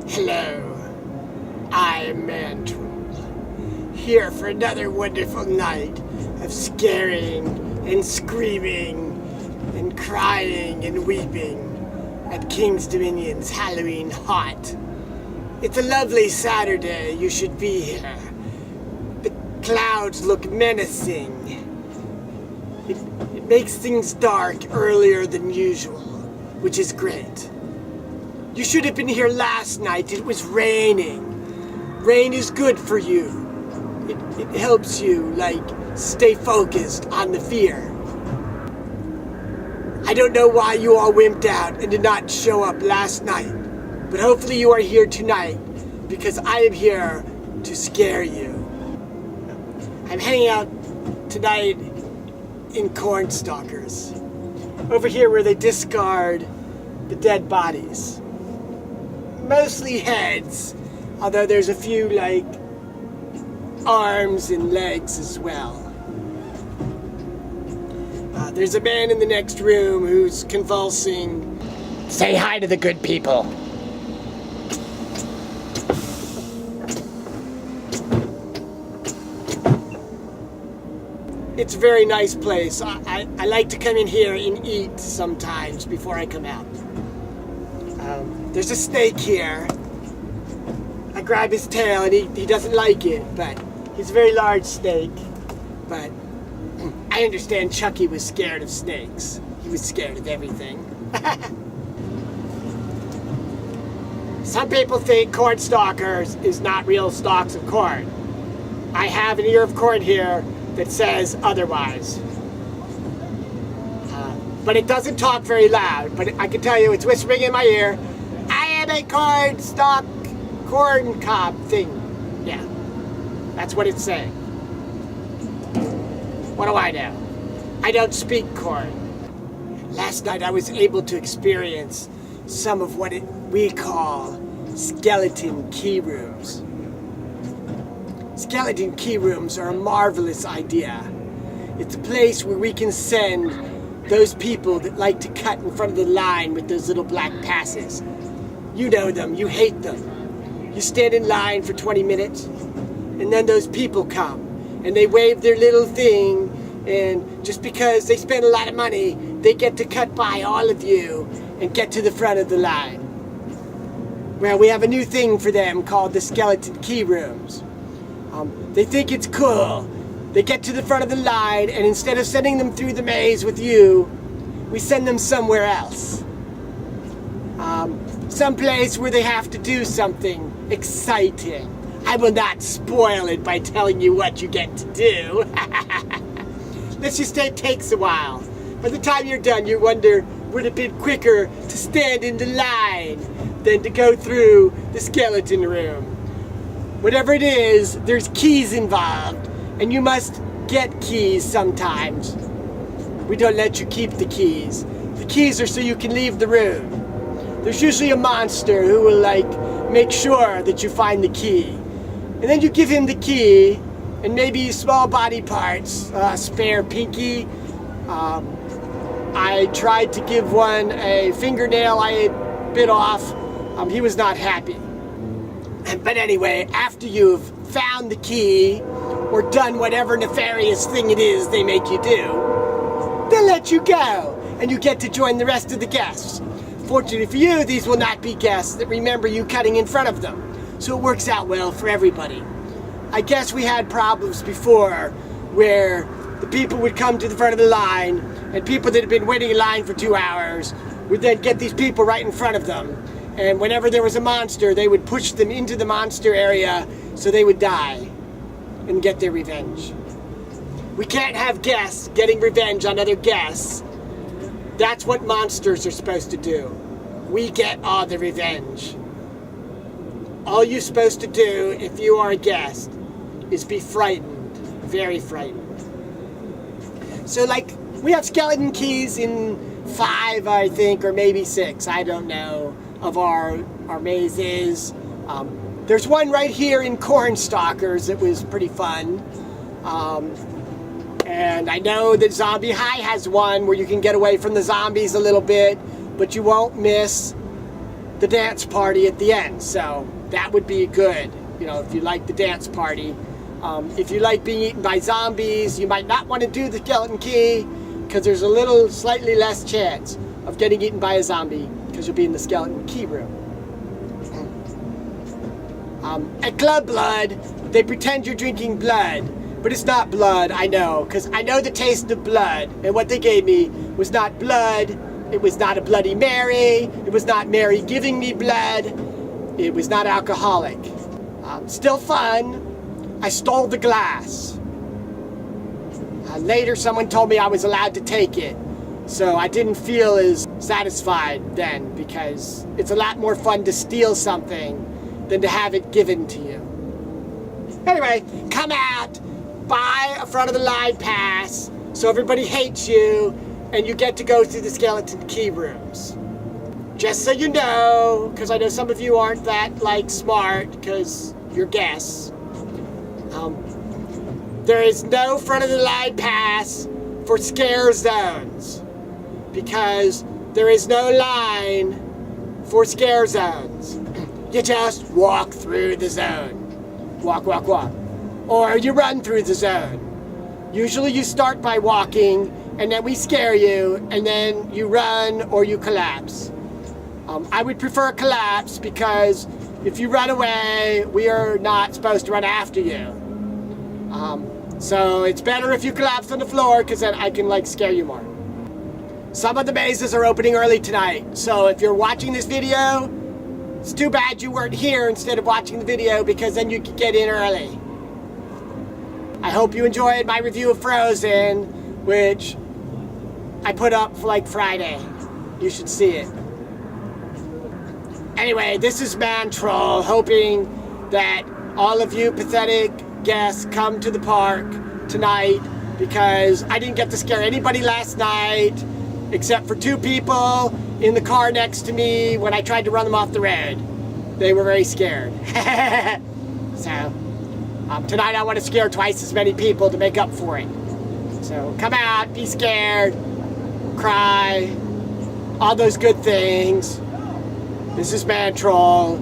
Hello, I'm ManTroll, here for another wonderful night of scaring and screaming and crying and weeping at King's Dominion's Halloween Haunt. It's a lovely Saturday, you should be here. The clouds look menacing. It makes things dark earlier than usual, which is great. You should have been here last night. It was raining. Rain is good for you. It helps you, stay focused on the fear. I don't know why you all wimped out and did not show up last night, but hopefully you are here tonight because I am here to scare you. I'm hanging out tonight in CornStalkers, over here where they discard the dead bodies. Mostly heads, although there's a few arms and legs as well. There's a man in the next room who's convulsing. Say hi to the good people. It's a very nice place. I like to come in here and eat sometimes before I come out. There's a snake here. I grab his tail and he doesn't like it, but he's a very large snake. But I understand Chucky was scared of snakes. He was scared of everything. Some people think CornStalkers is not real stalks of corn. I have an ear of corn here that says otherwise. But it doesn't talk very loud, but I can tell you it's whispering in my ear, I am a corn cob thing. Yeah, that's what it's saying. What do I know? I don't speak corn. Last night I was able to experience some of what we call skeleton key rooms. Skeleton key rooms are a marvelous idea. It's a place where we can send those people that like to cut in front of the line with those little black passes. You know them, you hate them. You stand in line for 20 minutes, and then those people come, and they wave their little thing, and just because they spend a lot of money, they get to cut by all of you and get to the front of the line. Well, we have a new thing for them called the skeleton key rooms. They think it's cool. They get to the front of the line, and instead of sending them through the maze with you, we send them somewhere else. Someplace where they have to do something exciting. I will not spoil it by telling you what you get to do. Let's just say it takes a while. By the time you're done, you wonder, would it have been quicker to stand in the line than to go through the skeleton room? Whatever it is, there's keys involved, and you must get keys sometimes. We don't let you keep the keys. The keys are so you can leave the room. There's usually a monster who will make sure that you find the key. And then you give him the key, and maybe small body parts, spare pinky. I tried to give one a fingernail I had bit off. He was not happy. But anyway, after you've found the key, or done whatever nefarious thing it is they make you do, they'll let you go, and you get to join the rest of the guests. Fortunately for you, these will not be guests that remember you cutting in front of them, so it works out well for everybody. I guess we had problems before where the people would come to the front of the line, and people that had been waiting in line for 2 hours would then get these people right in front of them, and whenever there was a monster, they would push them into the monster area so they would die and get their revenge. We can't have guests getting revenge on other guests. That's what monsters are supposed to do. We get all the revenge. All you're supposed to do if you are a guest is be frightened, very frightened. So we have skeleton keys in 5, I think, or maybe 6, I don't know, of our mazes. There's one right here in CornStalkers that was pretty fun. And I know that Zombie High has one where you can get away from the zombies a little bit, but you won't miss the dance party at the end. So that would be good, if you like the dance party. If you like being eaten by zombies, you might not want to do the skeleton key because there's a slightly less chance of getting eaten by a zombie because you'll be in the skeleton key room. At Club Blood, they pretend you're drinking blood, but it's not blood, I know, because I know the taste of blood, and what they gave me was not blood. It was not a Bloody Mary. It was not Mary giving me blood. It was not alcoholic. Still fun. I stole the glass. Later, someone told me I was allowed to take it, so I didn't feel as satisfied then, because it's a lot more fun to steal something than to have it given to you. Anyway, come out, buy a front of the line pass, so everybody hates you, and you get to go through the skeleton key rooms. Just so you know, because I know some of you aren't that, smart, because you're guests. There is no front of the line pass for scare zones, because there is no line for scare zones. You just walk through the zone. Walk, walk, walk. Or you run through the zone. Usually you start by walking, and then we scare you, and then you run or you collapse. I would prefer collapse, because if you run away, we are not supposed to run after you. So it's better if you collapse on the floor, because then I can scare you more. Some of the mazes are opening early tonight, so if you're watching this video, it's too bad you weren't here instead of watching the video, because then you could get in early. I hope you enjoyed my review of Frozen, which I put up for Friday. You should see it. Anyway, this is ManTroll, hoping that all of you pathetic guests come to the park tonight, because I didn't get to scare anybody last night except for 2 people in the car next to me when I tried to run them off the road. They were very scared. So, tonight I want to scare twice as many people to make up for it. So come out, be scared, cry, all those good things. This is ManTroll.